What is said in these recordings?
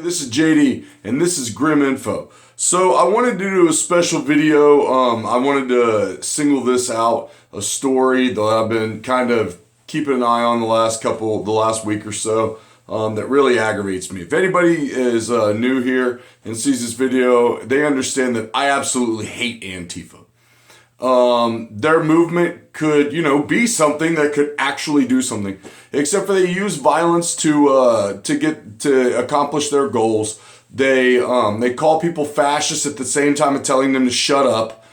This is JD, and this is Grim Info. So I wanted to do a special video. I wanted to single this out, a story that I've been kind of keeping an eye on the last week or so, that really aggravates me. If anybody is new here and sees this video, they understand that I absolutely hate Antifa. Their movement could, be something that could actually do something, except for they use violence to accomplish their goals. They call people fascists at the same time of telling them to shut up,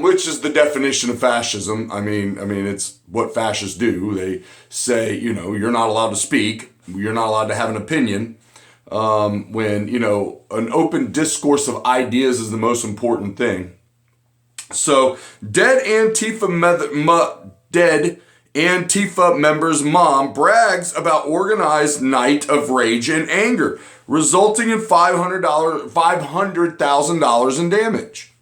which is the definition of fascism. I mean, it's what fascists do. They say, you're not allowed to speak. You're not allowed to have an opinion. When, an open discourse of ideas is the most important thing. So, dead Antifa member's mom brags about organized night of rage and anger, resulting in $500,000 in damage.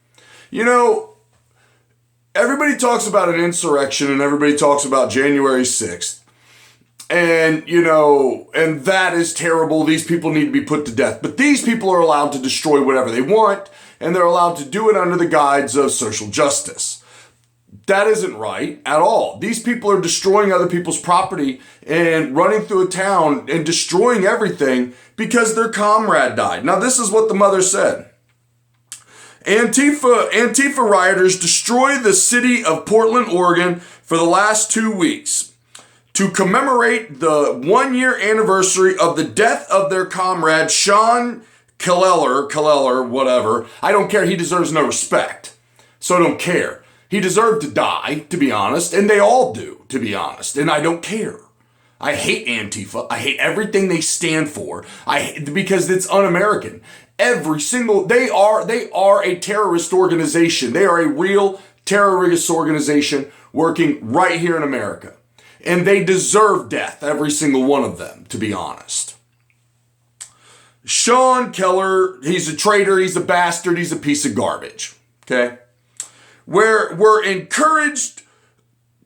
Everybody talks about an insurrection and everybody talks about January 6th. And, and that is terrible. These people need to be put to death. But these people are allowed to destroy whatever they want, and they're allowed to do it under the guise of social justice. That isn't right at all. These people are destroying other people's property and running through a town and destroying everything because their comrade died. Now, this is what the mother said. Antifa rioters destroyed the city of Portland, Oregon for the last 2 weeks to commemorate the 1-year anniversary of the death of their comrade, Sean Keller, whatever. I don't care. He deserves no respect. So I don't care. He deserved to die, to be honest. And they all do, to be honest. And I don't care. I hate Antifa. I hate everything they stand for. Because it's un-American. They are a terrorist organization. They are a real terrorist organization working right here in America. And they deserve death, every single one of them, to be honest. Sean Keller, he's a traitor, he's a bastard, he's a piece of garbage, okay? We're encouraged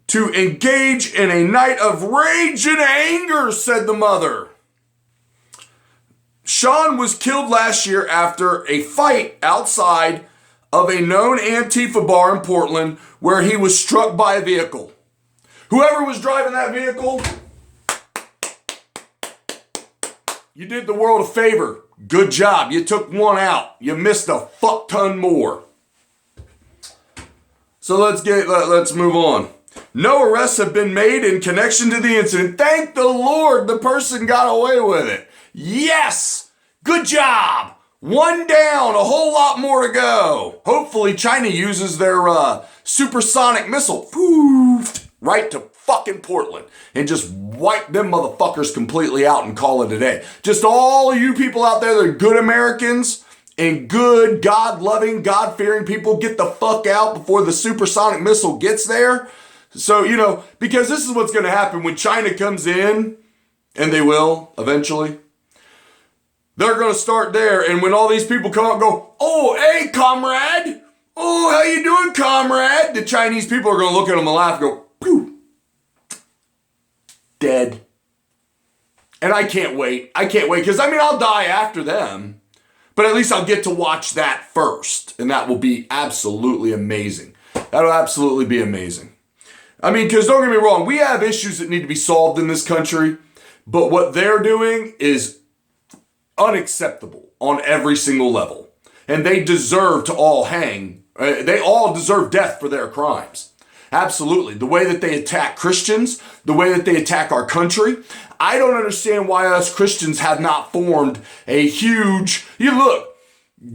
to engage in a night of rage and anger, said the mother. Sean was killed last year after a fight outside of a known Antifa bar in Portland where he was struck by a vehicle. Whoever was driving that vehicle, you did the world a favor. Good job. You took one out. You missed a fuck ton more. So let's move on. No arrests have been made in connection to the incident. Thank the Lord the person got away with it. Yes! Good job! One down, a whole lot more to go. Hopefully China uses their supersonic missile. Poof! Right to fucking Portland and just wipe them motherfuckers completely out and call it a day. Just all of you people out there that are good Americans and good God-loving, God-fearing people, get the fuck out before the supersonic missile gets there. So, because this is what's going to happen when China comes in, and they will eventually. They're going to start there, and when all these people come out and go, oh, hey, comrade. Oh, how you doing, comrade? The Chinese people are going to look at them and laugh and go, phew. Dead. And I can't wait. Because, I'll die after them. But at least I'll get to watch that first. And that will be absolutely amazing. That'll absolutely be amazing. Because don't get me wrong, we have issues that need to be solved in this country. But what they're doing is unacceptable on every single level. And they deserve to all hang. They all deserve death for their crimes. Absolutely. The way that they attack Christians, the way that they attack our country. I don't understand why us Christians have not formed a huge... Look,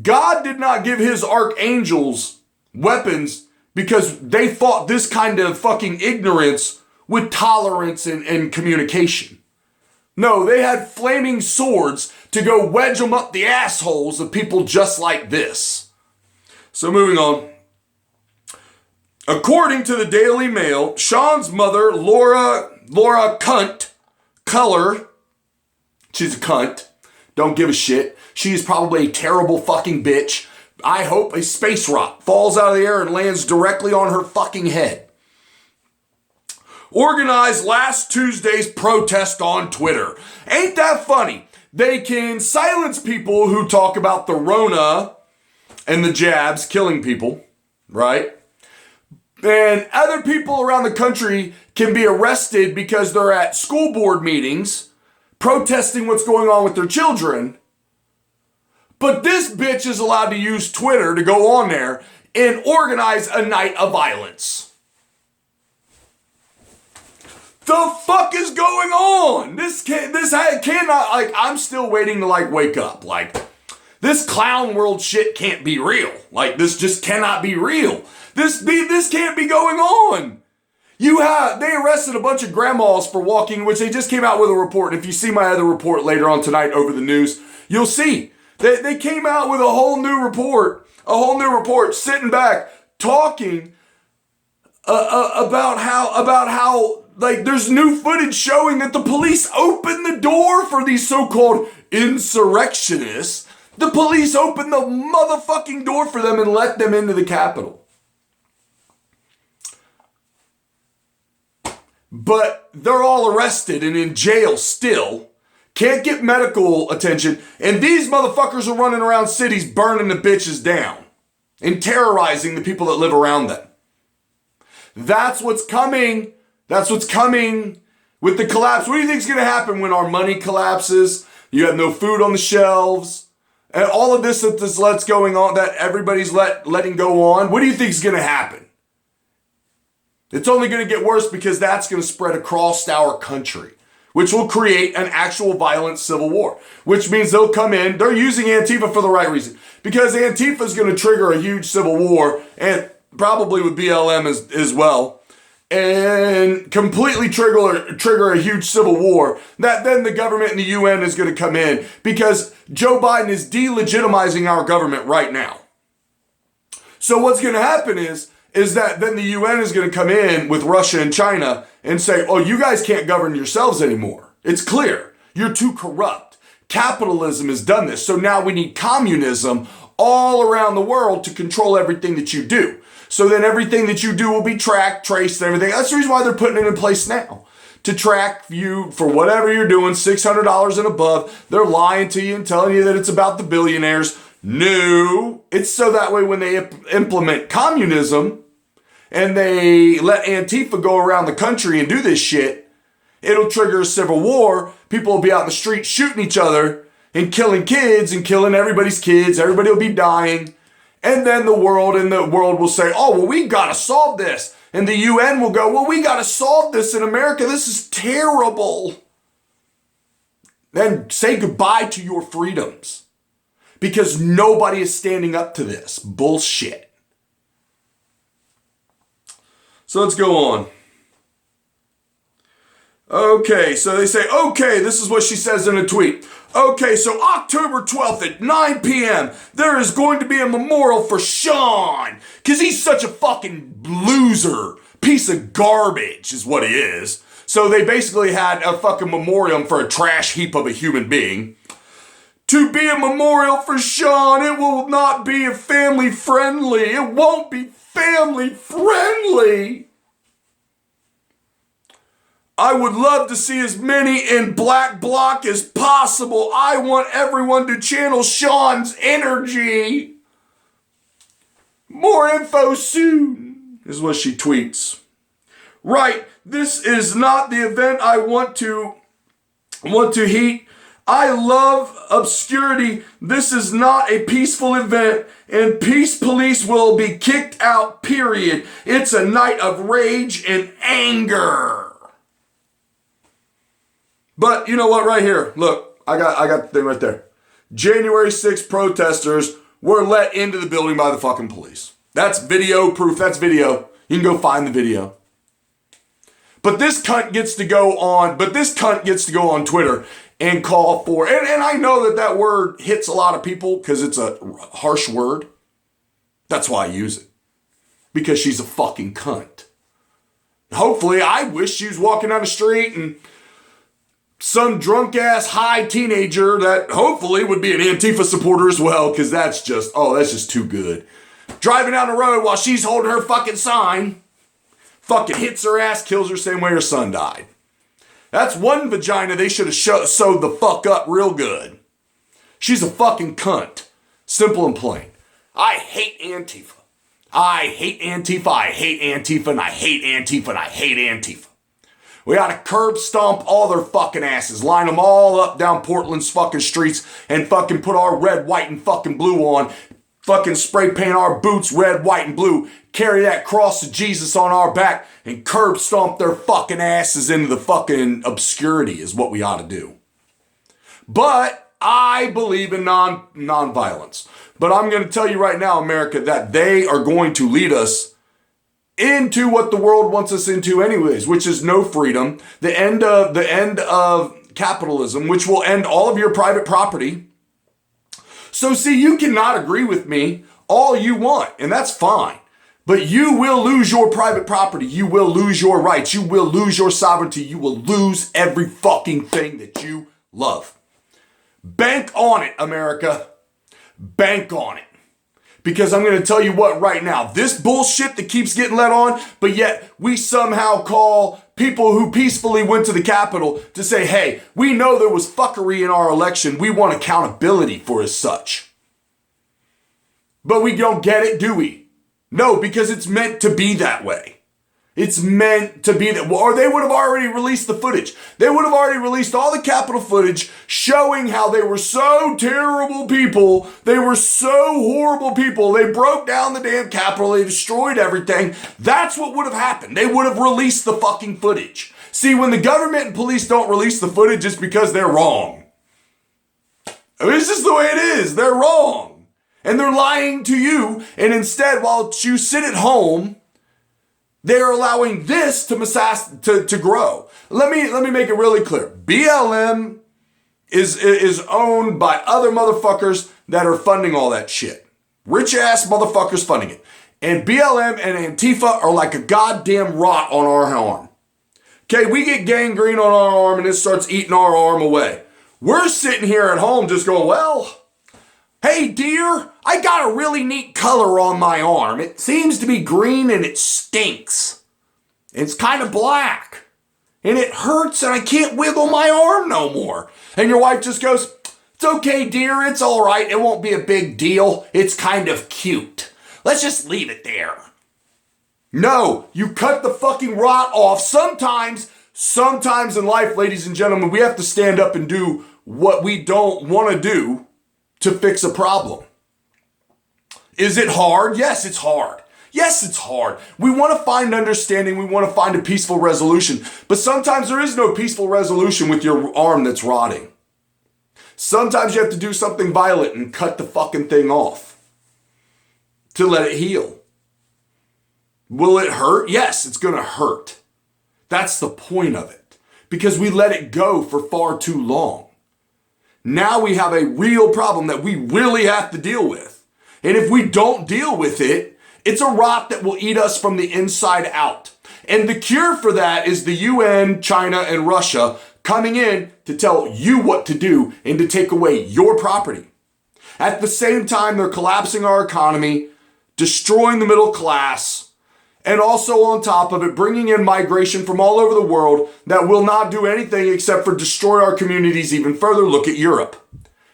God did not give his archangels weapons because they fought this kind of fucking ignorance with tolerance and communication. No, they had flaming swords to go wedge them up the assholes of people just like this. So moving on. According to the Daily Mail, Sean's mother, Laura Keller, she's a cunt, don't give a shit. She's probably a terrible fucking bitch. I hope a space rock falls out of the air and lands directly on her fucking head. Organized last Tuesday's protest on Twitter. Ain't that funny? they can silence people who talk about the Rona and the jabs killing people, right? And other people around the country can be arrested because they're at school board meetings protesting what's going on with their children. But this bitch is allowed to use Twitter to go on there and organize a night of violence. The fuck is going on? This cannot, like, I'm still waiting to, like, wake up. Like, this clown world shit can't be real. Like, this just cannot be real. This can't be going on. They arrested a bunch of grandmas for walking, which they just came out with a report. And if you see my other report later on tonight over the news, you'll see. They came out with a whole new report, sitting back, talking about how like there's new footage showing that the police opened the door for these so-called insurrectionists. The police opened the motherfucking door for them and let them into the Capitol. But they're all arrested and in jail still. Can't get medical attention. And these motherfuckers are running around cities burning the bitches down and terrorizing the people that live around them. That's what's coming. That's what's coming with the collapse. What do you think is going to happen when our money collapses? You have no food on the shelves. And all of this that's going on, that everybody's letting go on. What do you think is going to happen? It's only going to get worse because that's going to spread across our country, which will create an actual violent civil war, which means they'll come in. They're using Antifa for the right reason because Antifa is going to trigger a huge civil war and probably with BLM as well, and completely trigger a huge civil war that then the government and the UN is going to come in because Joe Biden is delegitimizing our government right now. So what's going to happen is that then the UN is going to come in with Russia and China and say, oh, you guys can't govern yourselves anymore. It's clear. You're too corrupt. Capitalism has done this. So now we need communism all around the world to control everything that you do. So then everything that you do will be tracked, traced, and everything. That's the reason why they're putting it in place now. To track you for whatever you're doing, $600 and above. They're lying to you and telling you that it's about the billionaires. No, it's so that way when they implement communism and they let Antifa go around the country and do this shit, it'll trigger a civil war. People will be out in the street shooting each other and killing kids and killing everybody's kids. Everybody will be dying. And then the world will say, oh, well, we got to solve this. And the UN will go, well, we got to solve this in America. This is terrible. Then say goodbye to your freedoms. Because nobody is standing up to this bullshit. So let's go on. Okay, so they say, okay, this is what she says in a tweet. Okay, so October 12th at 9 p.m., there is going to be a memorial for Sean. Because he's such a fucking loser. Piece of garbage is what he is. So they basically had a fucking memorial for a trash heap of a human being. To be a memorial for Sean, it will not be family friendly. It won't be family friendly. I would love to see as many in black bloc as possible. I want everyone to channel Sean's energy. More info soon, is what she tweets. Right, this is not the event I want to heat. I love obscurity. This is not a peaceful event, and peace police will be kicked out, period. It's a night of rage and anger. But you know what, right here, look, I got the thing right there. January 6th protesters were let into the building by the fucking police. That's video proof, that's video. You can go find the video. But this cunt gets to go on Twitter and call for, and I know that word hits a lot of people because it's a harsh word. That's why I use it. Because she's a fucking cunt. Hopefully, I wish she was walking down the street and some drunk ass high teenager that hopefully would be an Antifa supporter as well, because that's just too good. Driving down the road while she's holding her fucking sign, fucking hits her ass, kills her same way her son died. That's one vagina they should have sewed the fuck up real good. She's a fucking cunt. Simple and plain. I hate Antifa. I hate Antifa. I hate Antifa. And I hate Antifa. And I hate Antifa. We gotta curb stomp all their fucking asses. Line them all up down Portland's fucking streets and fucking put our red, white, and fucking blue on. Fucking spray paint our boots red, white, and blue. Carry that cross of Jesus on our back and curb stomp their fucking asses into the fucking obscurity is what we ought to do. But I believe in non-violence. But I'm going to tell you right now, America, that they are going to lead us into what the world wants us into anyways, which is no freedom, the end of capitalism, which will end all of your private property. So see, you cannot agree with me all you want, and that's fine. But you will lose your private property. You will lose your rights. You will lose your sovereignty. You will lose every fucking thing that you love. Bank on it, America. Bank on it. Because I'm going to tell you what right now, this bullshit that keeps getting let on, but yet we somehow call people who peacefully went to the Capitol to say, hey, we know there was fuckery in our election. We want accountability for as such. But we don't get it, do we? No, because it's meant to be that way. It's meant to be that, or they would have already released the footage. They would have already released all the Capitol footage showing how they were so terrible people. They were so horrible people. They broke down the damn Capitol. They destroyed everything. That's what would have happened. They would have released the fucking footage. See, when the government and police don't release the footage, it's because they're wrong. I mean, it's just the way it is. They're wrong. And they're lying to you. And instead, while you sit at home, they're allowing this to grow. Let me make it really clear. BLM is owned by other motherfuckers that are funding all that shit. Rich ass motherfuckers funding it. And BLM and Antifa are like a goddamn rot on our arm. Okay, we get gangrene on our arm and it starts eating our arm away. We're sitting here at home just going, well, hey dear, I got a really neat color on my arm. It seems to be green and it stinks. It's kind of black. And it hurts and I can't wiggle my arm no more. And your wife just goes, it's okay dear, it's all right. It won't be a big deal. It's kind of cute. Let's just leave it there. No, you cut the fucking rot off. Sometimes in life, ladies and gentlemen, we have to stand up and do what we don't want to do to fix a problem. Is it hard? Yes, it's hard. Yes, it's hard. We want to find understanding. We want to find a peaceful resolution. But sometimes there is no peaceful resolution with your arm that's rotting. Sometimes you have to do something violent and cut the fucking thing off to let it heal. Will it hurt? Yes, it's going to hurt. That's the point of it. Because we let it go for far too long. Now we have a real problem that we really have to deal with. And if we don't deal with it, it's a rot that will eat us from the inside out. And the cure for that is the UN, China, and Russia coming in to tell you what to do and to take away your property. At the same time, they're collapsing our economy, destroying the middle class, and also on top of it, bringing in migration from all over the world that will not do anything except for destroy our communities even further. Look at Europe.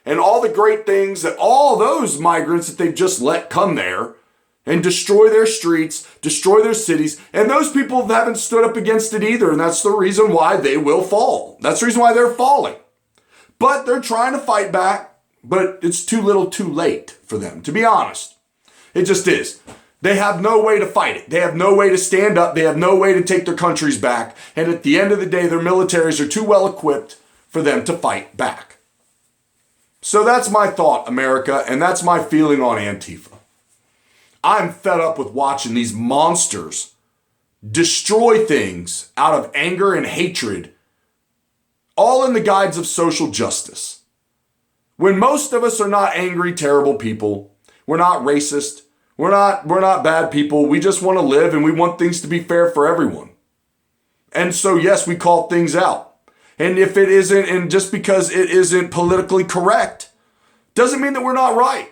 And all the great things that all those migrants that they've just let come there and destroy their streets, destroy their cities. And those people haven't stood up against it either. And that's the reason why they will fall. That's the reason why they're falling. But they're trying to fight back, but it's too little too late for them, to be honest. It just is. They have no way to fight it. They have no way to stand up. They have no way to take their countries back. And at the end of the day, their militaries are too well equipped for them to fight back. So that's my thought, America, and that's my feeling on Antifa. I'm fed up with watching these monsters destroy things out of anger and hatred, all in the guise of social justice. When most of us are not angry, terrible people, we're not racist, we're not bad people, we just want to live and we want things to be fair for everyone. And so yes, we call things out. And if it isn't, and just because it isn't politically correct, doesn't mean that we're not right.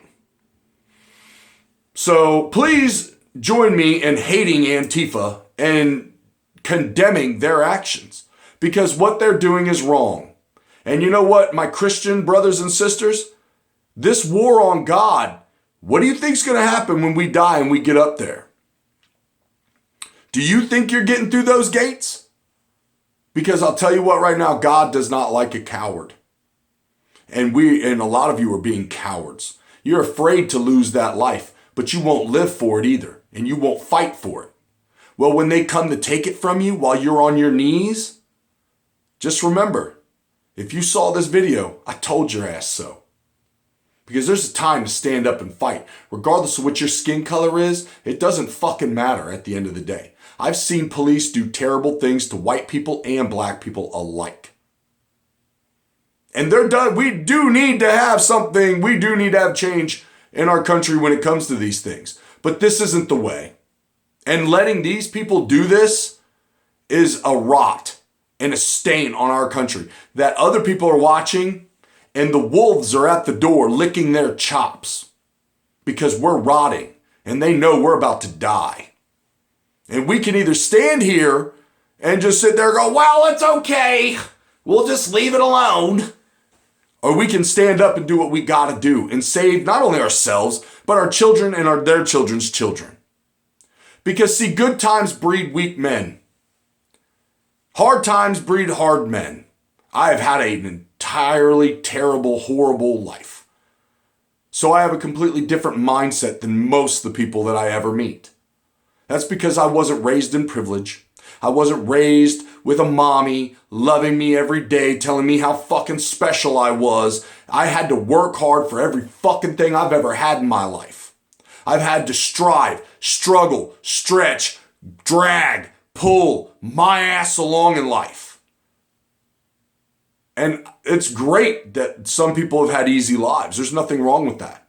So please join me in hating Antifa and condemning their actions. because what they're doing is wrong. And you know what, my Christian brothers and sisters? This war on God, what do you think's going to happen when we die and we get up there? Do you think you're getting through those gates? Because I'll tell you what right now, God does not like a coward. And a lot of you are being cowards. You're afraid to lose that life, but you won't live for it either, and you won't fight for it. Well, when they come to take it from you while you're on your knees, just remember, if you saw this video, I told your ass so. Because there's a time to stand up and fight. Regardless of what your skin color is, it doesn't fucking matter at the end of the day. I've seen police do terrible things to white people and black people alike. And they're done. We do need to have something. We do need to have change in our country when it comes to these things. But this isn't the way. And letting these people do this is a rot and a stain on our country that other people are watching, and the wolves are at the door licking their chops because we're rotting and they know we're about to die. And we can either stand here and just sit there and go, well, it's okay, we'll just leave it alone. Or we can stand up and do what we gotta do and save not only ourselves, but our children and their children's children. Because see, good times breed weak men. Hard times breed hard men. I have had an entirely terrible, horrible life. So I have a completely different mindset than most of the people that I ever meet. That's because I wasn't raised in privilege. I wasn't raised with a mommy loving me every day, telling me how fucking special I was. I had to work hard for every fucking thing I've ever had in my life. I've had to strive, struggle, stretch, drag, pull my ass along in life. And it's great that some people have had easy lives. There's nothing wrong with that.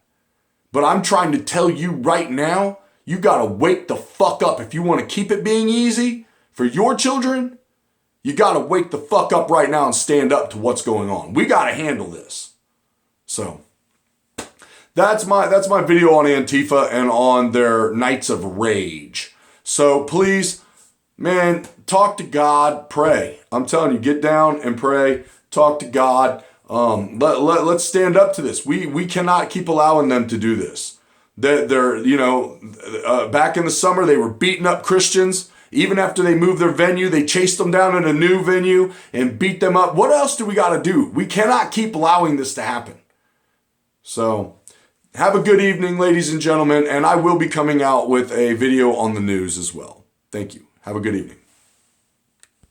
But I'm trying to tell you right now, you gotta wake the fuck up. If you want to keep it being easy for your children, you gotta wake the fuck up right now and stand up to what's going on. We gotta handle this. So that's my video on Antifa and on their nights of rage. So please, man, talk to God, pray. I'm telling you, get down and pray, talk to God. Let's stand up to this. We cannot keep allowing them to do this. They're back in the summer, they were beating up Christians. Even after they moved their venue, they chased them down in a new venue and beat them up. What else do we got to do? We cannot keep allowing this to happen. So have a good evening, ladies and gentlemen, and I will be coming out with a video on the news as well. Thank you. Have a good evening.